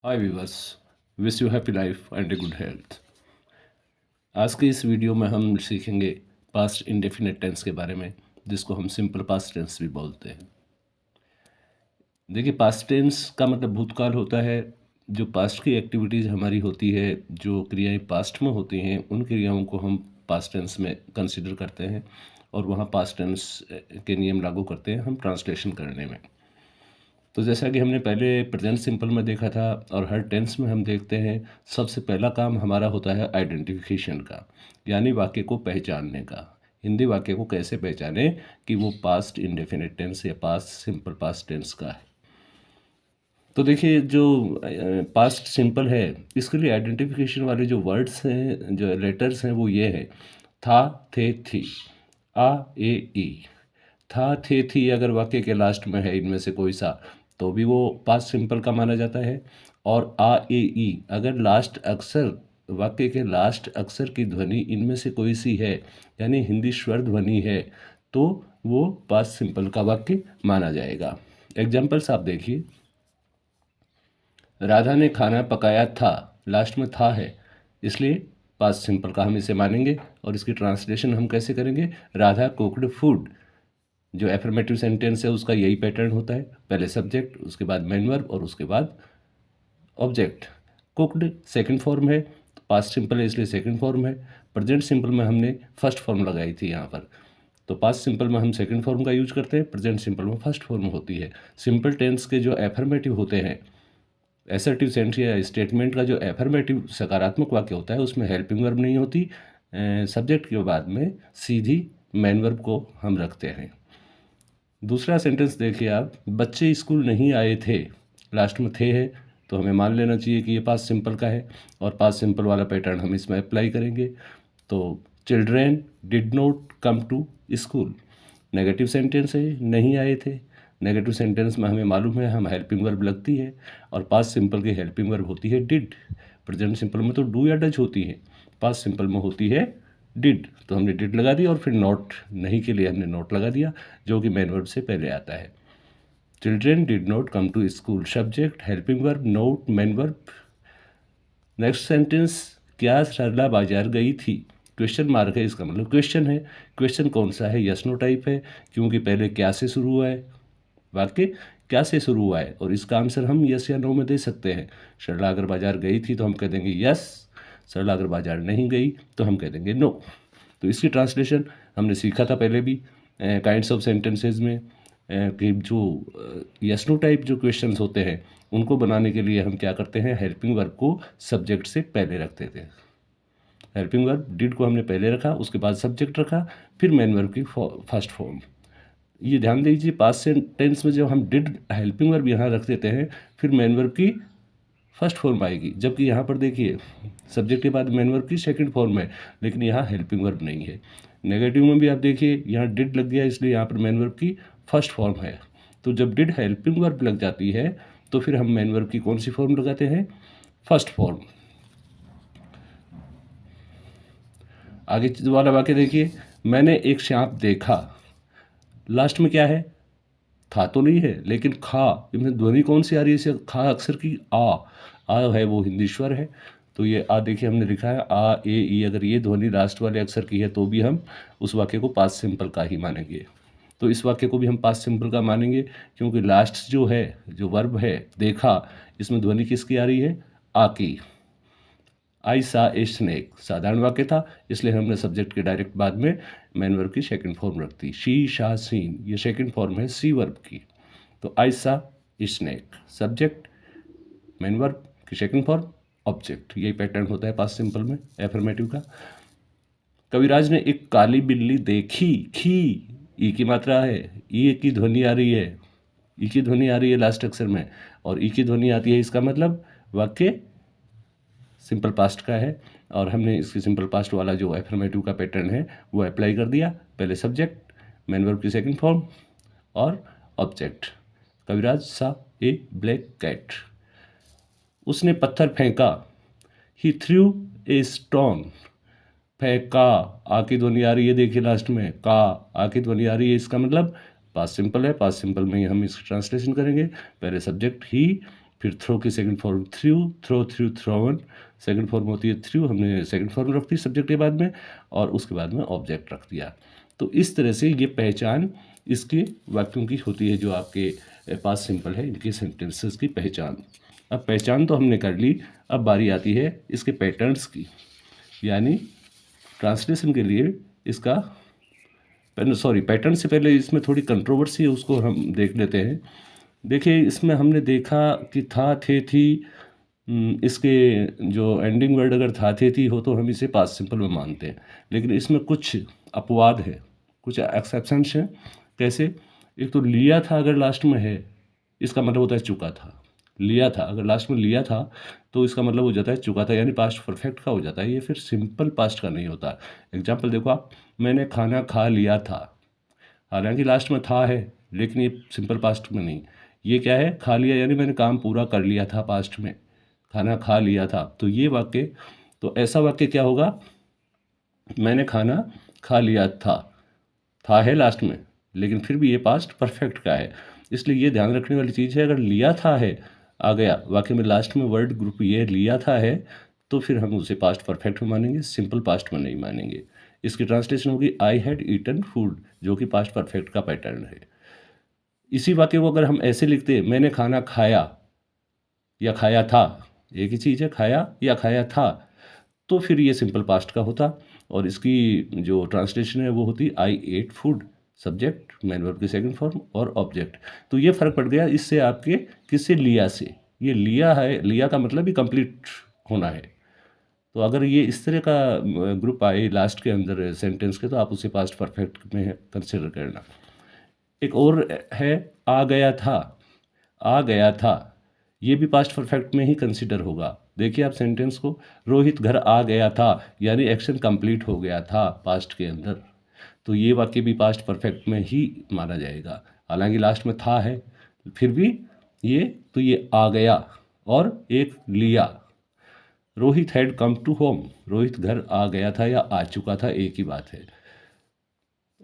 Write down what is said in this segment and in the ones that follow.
Hi viewers, wish you happy life and a good health. आज के इस video में हम सीखेंगे पास्ट इंडेफिनिट टेंस के बारे में, जिसको हम सिंपल पास्ट टेंस भी बोलते हैं। देखिए, पास्ट टेंस का मतलब भूतकाल होता है। जो पास्ट की एक्टिविटीज़ हमारी होती है, जो क्रियाएं पास्ट में होती हैं, उन क्रियाओं को हम पास्ट टेंस में कंसिडर करते हैं और वहाँ पास्ट टेंस के नियम लागू करते हैं हम ट्रांसलेशन करने में। तो जैसा कि हमने पहले प्रेजेंट सिंपल में देखा था और हर टेंस में हम देखते हैं, सबसे पहला काम हमारा होता है आइडेंटिफिकेशन का, यानी वाक्य को पहचानने का। हिंदी वाक्य को कैसे पहचाने कि वो पास्ट इंडेफिनिट टेंस या पास्ट सिंपल पास्ट टेंस का है। तो देखिए, जो पास्ट सिंपल है, इसके लिए आइडेंटिफिकेशन वाले जो वर्ड्स हैं, जो लेटर्स हैं, वो ये है: था, थे, थी, आ, ए, ई। था, थे, थी अगर वाक्य के लास्ट में है इनमें से कोई सा, तो भी वो पास्ट सिंपल का माना जाता है। और आ, ए, ई अगर लास्ट अक्षर, वाक्य के लास्ट अक्षर की ध्वनि इनमें से कोई सी है, यानी हिंदी स्वर ध्वनि है, तो वो पास्ट सिंपल का वाक्य माना जाएगा। एग्जाम्पल्स आप देखिए। राधा ने खाना पकाया था, लास्ट में था है, इसलिए पास्ट सिंपल का हम इसे मानेंगे। और इसकी ट्रांसलेशन हम कैसे करेंगे? Radha cooked food. जो एफर्मेटिव सेंटेंस है उसका यही पैटर्न होता है, पहले सब्जेक्ट, उसके बाद मेन वर्ब और उसके बाद ऑब्जेक्ट। कुक्ड सेकंड फॉर्म है, पास्ट सिंपल है इसलिए सेकंड फॉर्म है। प्रेजेंट सिंपल में हमने फर्स्ट फॉर्म लगाई थी यहाँ पर, तो पास्ट सिंपल में हम सेकंड फॉर्म का यूज करते हैं, प्रेजेंट सिंपल में फर्स्ट फॉर्म होती है। सिंपल टेंस के जो एफर्मेटिव होते हैं, एसर्टिव सेंस या स्टेटमेंट का जो एफर्मेटिव सकारात्मक वाक्य होता है, उसमें हेल्पिंग वर्ब नहीं होती, सब्जेक्ट के बाद में सीधी मेन वर्ब को हम रखते हैं। दूसरा सेंटेंस देखिए आप, बच्चे स्कूल नहीं आए थे, लास्ट में थे है, तो हमें मान लेना चाहिए कि ये पास्ट सिंपल का है और पास्ट सिंपल वाला पैटर्न हम इसमें अप्लाई करेंगे। तो children did not come to school, negative sentence है, नहीं आए थे। नेगेटिव सेंटेंस में हमें मालूम है हम हेल्पिंग वर्ब लगती है, और पास्ट सिंपल की हेल्पिंग वर्ब होती है डिड। प्रेजेंट सिंपल में तो डू या डज होती है, पास्ट सिंपल में होती है डिड, तो हमने डिड लगा दिया और फिर नॉट, नहीं के लिए हमने नॉट लगा दिया, जो कि मेन वर्ब से पहले आता है। Children did not come to school, subject helping verb not main verb. Next sentence, क्या सरला बाजार गई थी, क्वेश्चन मार्क है, इसका मतलब क्वेश्चन है। क्वेश्चन कौन सा है? यस नो टाइप है, क्योंकि पहले क्या से शुरू हुआ है, वाक्य क्या से शुरू हुआ है, और इसका आंसर हम यस या नो में दे सकते हैं। सरला अगर बाजार गई थी तो हम कह देंगे यस, सरला अगर बाजार नहीं गई तो हम कह देंगे नो। तो इसकी ट्रांसलेशन हमने सीखा था पहले भी काइंड्स ऑफ सेंटेंसेज में, कि जो यस नो टाइप जो क्वेश्चंस होते हैं, उनको बनाने के लिए हम क्या करते हैं, हेल्पिंग वर्ब को सब्जेक्ट से पहले रखते थे। हेल्पिंग वर्ब डिड को हमने पहले रखा, उसके बाद सब्जेक्ट रखा, फिर मेन वर्ब की फर्स्ट फॉर्म। ये ध्यान दीजिए, पास्ट टेंस में जब हम डिड हेल्पिंग वर्ब यहाँ रख देते हैं, फिर मेन वर्ब की फर्स्ट फॉर्म आएगी, जबकि यहाँ पर देखिए सब्जेक्ट के बाद मेन वर्ब की सेकंड फॉर्म है, लेकिन यहाँ हेल्पिंग वर्ब नहीं है। नेगेटिव में भी आप देखिए, यहाँ डिड लग गया, इसलिए यहाँ पर मेन वर्ब की फर्स्ट फॉर्म है। तो जब डिड हेल्पिंग वर्ब लग जाती है, तो फिर हम मेन वर्ब की कौन सी फॉर्म लगाते हैं? First form. आगे वाला वाक्य देखिए, मैंने एक सांप देखा, लास्ट में क्या है? था तो नहीं है, लेकिन खा, इसमें ध्वनि कौन सी आ रही है? इसे खा अक्षर की आ है, वो हिंदी स्वर है, तो ये आ देखिए हमने लिखा है आ, ए, ई। अगर ये ध्वनि लास्ट वाले अक्षर की है तो भी हम उस वाक्य को पास्ट सिंपल का ही मानेंगे। तो इस वाक्य को भी हम पास्ट सिंपल का मानेंगे, क्योंकि लास्ट जो है, जो वर्ब है देखा, इसमें ध्वनि किसकी आ रही है? आ की। आई सा ए स्नेक साधारण वाक्य था, इसलिए हमने सब्जेक्ट के डायरेक्ट बाद में मेन वर्ब की सेकंड फॉर्म रख दी। शी, शा, सीन, ये सेकंड फॉर्म है सी वर्ब की। तो आई सा स्नेक, सब्जेक्ट, मेन वर्ब की सेकंड फॉर्म, ऑब्जेक्ट। यही पैटर्न होता है पास्ट सिंपल में एफर्मेटिव का। कविराज ने एक काली बिल्ली देखी, खी, ई की मात्रा है, ई की ध्वनि आ रही है, ई की ध्वनि आ रही है लास्ट अक्षर में, और ई की ध्वनि आती है, इसका मतलब वाक्य सिंपल पास्ट का है। और हमने इसकी सिंपल पास्ट वाला जो एफर्मेटिव का पैटर्न है वो अप्लाई कर दिया, पहले सब्जेक्ट, मेन वर्ब की सेकंड फॉर्म और ऑब्जेक्ट। कविराज सा ए ब्लैक कैट, उसने पत्थर फेंका, ही थ्रू ए स्टोन, फेंका, आ की ध्वनि आ रही है, देखिए लास्ट में का, आ की ध्वनि आ रही है, इसका मतलब पास्ट सिंपल है। पास्ट सिंपल में ही हम इसकी ट्रांसलेशन करेंगे, पहले सब्जेक्ट ही, फिर थ्रो की second form through thrown, second form होती है थ्रू, हमने सेकंड फॉर्म रख दी सब्जेक्ट के बाद में, और उसके बाद में ऑब्जेक्ट रख दिया। तो इस तरह से ये पहचान इसके वाक्यों की होती है, जो आपके पास्ट सिंपल है इनके सेंटेंसेस की पहचान। अब पहचान तो हमने कर ली, अब बारी आती है इसके पैटर्न्स की, यानी ट्रांसलेशन के लिए इसका पैटर्न से पहले इसमें थोड़ी कंट्रोवर्सी है, उसको हम देख लेते हैं। देखिए, इसमें हमने देखा कि था, थे, थी, इसके जो एंडिंग वर्ड अगर था, थे, थी हो तो हम इसे पास्ट सिंपल में मानते हैं, लेकिन इसमें कुछ अपवाद है, कुछ एक्सेप्शंस हैं। कैसे? एक तो लिया था अगर लास्ट में है, इसका मतलब होता है चुका था। लिया था अगर लास्ट में लिया था तो इसका मतलब हो जाता है चुका था, यानी पास्ट परफेक्ट का हो जाता है, ये फिर सिंपल पास्ट का नहीं होता। एग्जाम्पल देखो आप, मैंने खाना खा लिया था, हालांकि लास्ट में था है, लेकिन ये सिंपल पास्ट में नहीं। ये क्या है? खा लिया, यानी मैंने काम पूरा कर लिया था पास्ट में, खाना खा लिया था। तो ये वाक्य, तो ऐसा वाक्य क्या होगा? मैंने खाना खा लिया था है लास्ट में, लेकिन फिर भी ये पास्ट परफेक्ट का है। इसलिए ये ध्यान रखने वाली चीज़ है, अगर लिया था है आ गया वाक्य में, लास्ट में वर्ड ग्रुप ये लिया था है, तो फिर हम उसे पास्ट परफेक्ट में मानेंगे, सिंपल पास्ट में नहीं मानेंगे। इसकी ट्रांसलेशन होगी आई हैड ईटन फूड, जो कि पास्ट परफेक्ट का पैटर्न है। इसी वाक्य को अगर हम ऐसे लिखते, मैंने खाना खाया या खाया था, एक ही चीज़ है, खाया या खाया था, तो फिर ये सिंपल पास्ट का होता, और इसकी जो ट्रांसलेशन है वो होती I ate food, subject, main verb की सेकंड फॉर्म और ऑब्जेक्ट। तो ये फ़र्क पड़ गया इससे आपके, किससे? लिया से। ये लिया है, लिया का मतलब ही कंप्लीट होना है। तो अगर ये इस तरह का ग्रुप आए लास्ट के अंदर सेंटेंस के, तो आप उसे पास्ट परफेक्ट में कंसिडर करना। एक और है, आ गया था। आ गया था, ये भी पास्ट परफेक्ट में ही कंसिडर होगा। देखिए आप सेंटेंस को, रोहित घर आ गया था, यानी एक्शन कंप्लीट हो गया था पास्ट के अंदर, तो ये वाक्य भी पास्ट परफेक्ट में ही माना जाएगा। हालांकि लास्ट में था है, फिर भी ये, तो ये आ गया और एक लिया। Rohit had come to home, Rohit घर आ गया था या आ चुका था, एक ही बात है।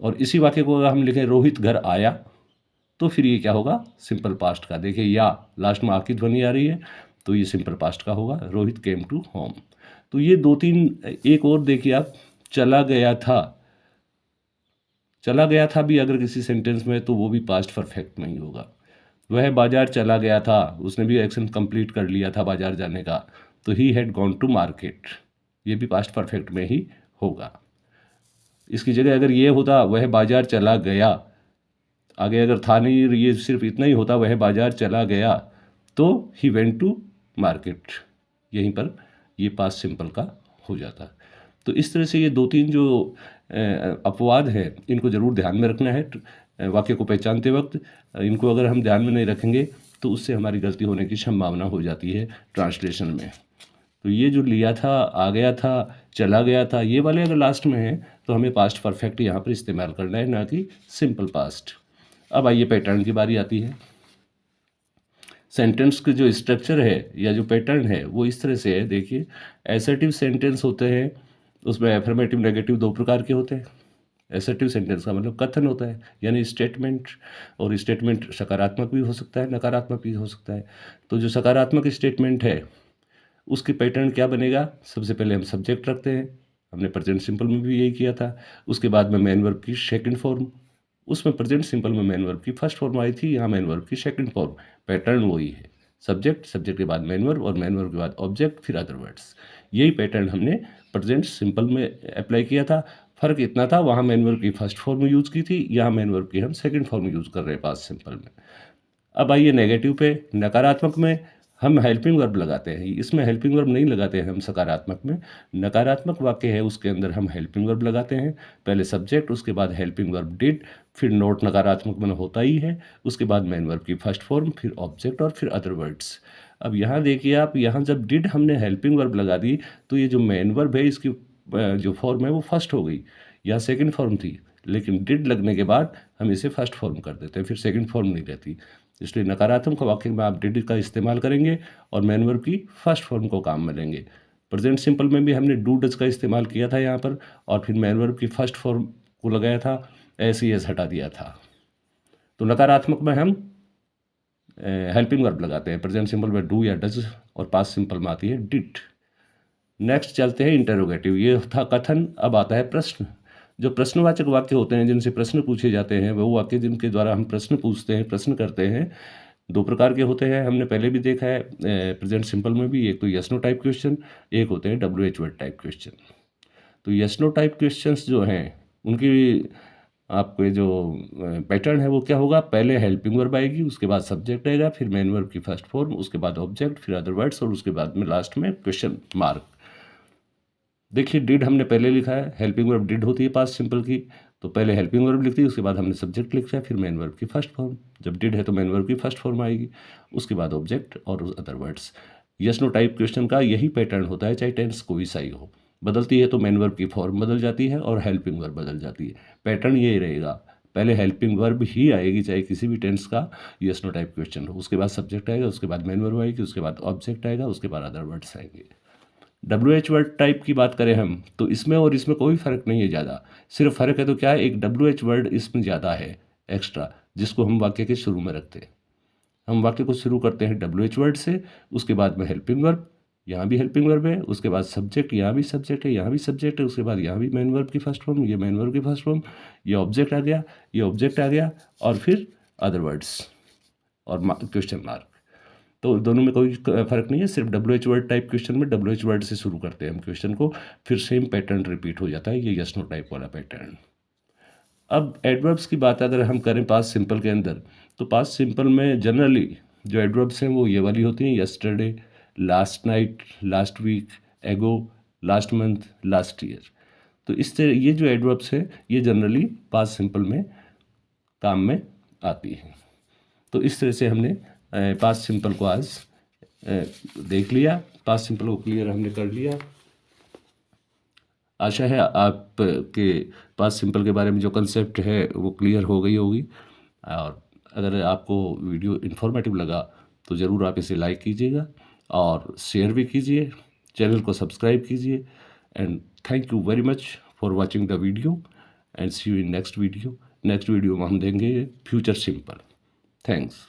और इसी वाक्य को अगर हम लिखें रोहित घर आया, तो फिर ये क्या होगा? सिंपल पास्ट का। देखिए, या लास्ट में आ की ध्वनि आ रही है, तो ये सिंपल पास्ट का होगा, रोहित केम टू होम। तो ये दो तीन, एक और देखिए आप, चला गया था। चला गया था भी अगर किसी सेंटेंस में, तो वो भी पास्ट परफेक्ट नहीं होगा। वह बाजार चला गया था, उसने भी एक्शन कंप्लीट कर लिया था बाजार जाने का, तो ही हैड गॉन टू मार्केट, ये भी पास्ट परफेक्ट में ही होगा। इसकी जगह अगर ये होता वह बाजार चला गया, आगे अगर था नहीं, ये सिर्फ इतना ही होता वह बाजार चला गया, तो ही वेंट टू मार्केट, यहीं पर ये पास्ट सिंपल का हो जाता। तो इस तरह से ये दो तीन जो अपवाद हैं, इनको ज़रूर ध्यान में रखना है वाक्य को पहचानते वक्त। इनको अगर हम ध्यान में नहीं रखेंगे तो उससे हमारी गलती होने की संभावना हो जाती है ट्रांसलेशन में। तो ये जो लिया था, आ गया था, चला गया था, ये वाले अगर लास्ट में है तो हमें पास्ट परफेक्ट यहाँ पर इस्तेमाल करना है, ना कि सिंपल पास्ट। अब आइए पैटर्न की बारी आती है। सेंटेंस के जो स्ट्रक्चर है या जो पैटर्न है वो इस तरह से है। देखिए, एसर्टिव सेंटेंस होते हैं, उसमें एफर्मेटिव नेगेटिव दो प्रकार के होते हैं। एसर्टिव सेंटेंस का मतलब कथन होता है, यानी स्टेटमेंट, और स्टेटमेंट सकारात्मक भी हो सकता है, नकारात्मक भी हो सकता है। तो जो सकारात्मक स्टेटमेंट है उसके पैटर्न क्या बनेगा? सबसे पहले हम सब्जेक्ट रखते हैं, हमने प्रेजेंट सिंपल में भी यही किया था। उसके बाद में मेन वर्ब की सेकंड फॉर्म, उसमें प्रेजेंट सिंपल में मेन वर्ब की फर्स्ट फॉर्म आई थी, यहाँ मेन वर्ब की सेकंड फॉर्म। पैटर्न वही है, सब्जेक्ट, सब्जेक्ट के बाद मेन वर्ब, और मेन वर्ब के बाद ऑब्जेक्ट, फिर अदर वर्ड्स। यही पैटर्न हमने प्रेजेंट सिंपल में अप्लाई किया था। फ़र्क इतना था, वहाँ मेन वर्ब की फर्स्ट फॉर्म यूज़ की थी, यहाँ मेन वर्ब की हम सेकंड फॉर्म यूज़ कर रहे हैं पास्ट सिंपल में। अब आइए नेगेटिव पे। नकारात्मक में हम हेल्पिंग वर्ब लगाते हैं, इसमें हेल्पिंग वर्ब नहीं लगाते हैं हम सकारात्मक में। नकारात्मक वाक्य है उसके अंदर हम हेल्पिंग वर्ब लगाते हैं, पहले सब्जेक्ट, उसके बाद हेल्पिंग वर्ब डिड, फिर नोट नकारात्मक में होता ही है, उसके बाद मेन वर्ब की फर्स्ट फॉर्म, फिर ऑब्जेक्ट, और फिर अदर वर्ड्स। अब यहाँ देखिए आप, यहाँ जब डिड हमने हेल्पिंग वर्ब लगा दी, तो ये जो मेन वर्ब है इसकी जो फॉर्म है वो फर्स्ट हो गई, यहाँ सेकेंड फॉर्म थी, लेकिन डिड लगने के बाद हम इसे फर्स्ट फॉर्म कर देते हैं, फिर सेकंड फॉर्म नहीं रहती। इसलिए नकारात्मक वाक्य में आप डिड का इस्तेमाल करेंगे और मेन वर्ब की फर्स्ट फॉर्म को काम में लेंगे। प्रेजेंट सिंपल में भी हमने डू डज का इस्तेमाल किया था यहाँ पर, और फिर मेन वर्ब की फर्स्ट फॉर्म को लगाया था, एस ई एस हटा दिया था। तो नकारात्मक में हम हेल्पिंग वर्ब लगाते हैं। प्रेजेंट सिंपल में डू या डज, और पास्ट सिंपल में आती है डिड। नेक्स्ट चलते हैं इंटरोगेटिव। ये था कथन, अब आता है प्रश्न। जो प्रश्नवाचक वाक्य होते हैं, जिनसे प्रश्न पूछे जाते हैं, वो वाक्य जिनके द्वारा हम प्रश्न पूछते हैं, प्रश्न करते हैं, दो प्रकार के होते हैं। हमने पहले भी देखा है प्रेजेंट सिंपल में भी। एक तो यस नो टाइप क्वेश्चन, एक होते हैं WH वर्ड टाइप क्वेश्चन। तो यस नो टाइप क्वेश्चंस जो हैं, उनकी आपके जो पैटर्न है वो क्या होगा, पहले हेल्पिंग वर्ब आएगी, उसके बाद सब्जेक्ट आएगा, फिर मेन वर्ब की फर्स्ट फॉर्म, उसके बाद ऑब्जेक्ट, फिर अदर वर्ड्स, और उसके बाद में लास्ट में क्वेश्चन मार्क। देखिए डिड हमने पहले लिखा है, हेल्पिंग वर्ब डिड होती है पास्ट सिंपल की, तो पहले हेल्पिंग वर्ब लिखती है, उसके बाद हमने सब्जेक्ट लिखा है, फिर मेन वर्ब की फर्स्ट फॉर्म। जब डिड है तो मेन वर्ब की फर्स्ट फॉर्म आएगी, उसके बाद ऑब्जेक्ट और other words. Yes no type question का यही पैटर्न होता है, चाहे टेंस कोई सा ही हो। बदलती है तो मेन वर्ब की फॉर्म बदल जाती है और हेल्पिंग वर्ब बदल जाती है। पैटर्न यही रहेगा, पहले हेल्पिंग वर्ब ही आएगी चाहे किसी भी टेंस का यस नो टाइप क्वेश्चन हो, उसके बाद सब्जेक्ट आएगा, उसके बाद मेन वर्ब आएगी, उसके बाद ऑब्जेक्ट आएगा, उसके बाद अदर वर्ड्स आएंगे। WH वर्ड टाइप की बात करें हम, तो इसमें और इसमें कोई फ़र्क नहीं है ज़्यादा। सिर्फ फ़र्क है तो क्या है, एक WH वर्ड इसमें ज़्यादा है एक्स्ट्रा, जिसको हम वाक्य के शुरू में रखते हैं। हम वाक्य को शुरू करते हैं WH वर्ड से, उसके बाद में हेल्पिंग वर्ब, यहाँ भी हेल्पिंग वर्ब है, उसके बाद सब्जेक्ट, यहाँ भी सब्जेक्ट है, यहाँ भी सब्जेक्ट है, उसके बाद यहाँ भी मेन वर्ब की फर्स्ट फॉर्म, ये मेन वर्ब की फर्स्ट फॉर्म, ये ऑब्जेक्ट आ गया, ये ऑब्जेक्ट आ गया, और फिर अदर वर्ड्स और क्वेश्चन मार्क। तो दोनों में कोई फ़र्क नहीं है, सिर्फ WH वर्ड टाइप क्वेश्चन में WH वर्ड से शुरू करते हैं हम क्वेश्चन को, फिर सेम पैटर्न रिपीट हो जाता है, ये यस नो टाइप वाला पैटर्न। अब एडवर्ब्स की बात अगर हम करें पास्ट सिंपल के अंदर, तो पास्ट सिंपल में जनरली जो एडवर्ब्स हैं वो ये वाली होती हैं, yesterday, last night, last week, ago, last month, last year. तो इस तरह ये जो एडवर्ब्स हैं ये जनरली पास्ट सिंपल में काम में आती हैं। तो इस तरह से हमने पास्ट सिंपल को आज देख लिया, पास्ट सिंपल को क्लियर हमने कर लिया। आशा है आपके पास्ट सिंपल के बारे में जो कंसेप्ट है वो क्लियर हो गई होगी। और अगर आपको वीडियो इन्फॉर्मेटिव लगा तो ज़रूर आप इसे लाइक कीजिएगा और शेयर भी कीजिए, चैनल को सब्सक्राइब कीजिए। And thank you very much for watching the video, and see you in next video. Next video में हम देंगे फ्यूचर सिंपल। थैंक्स।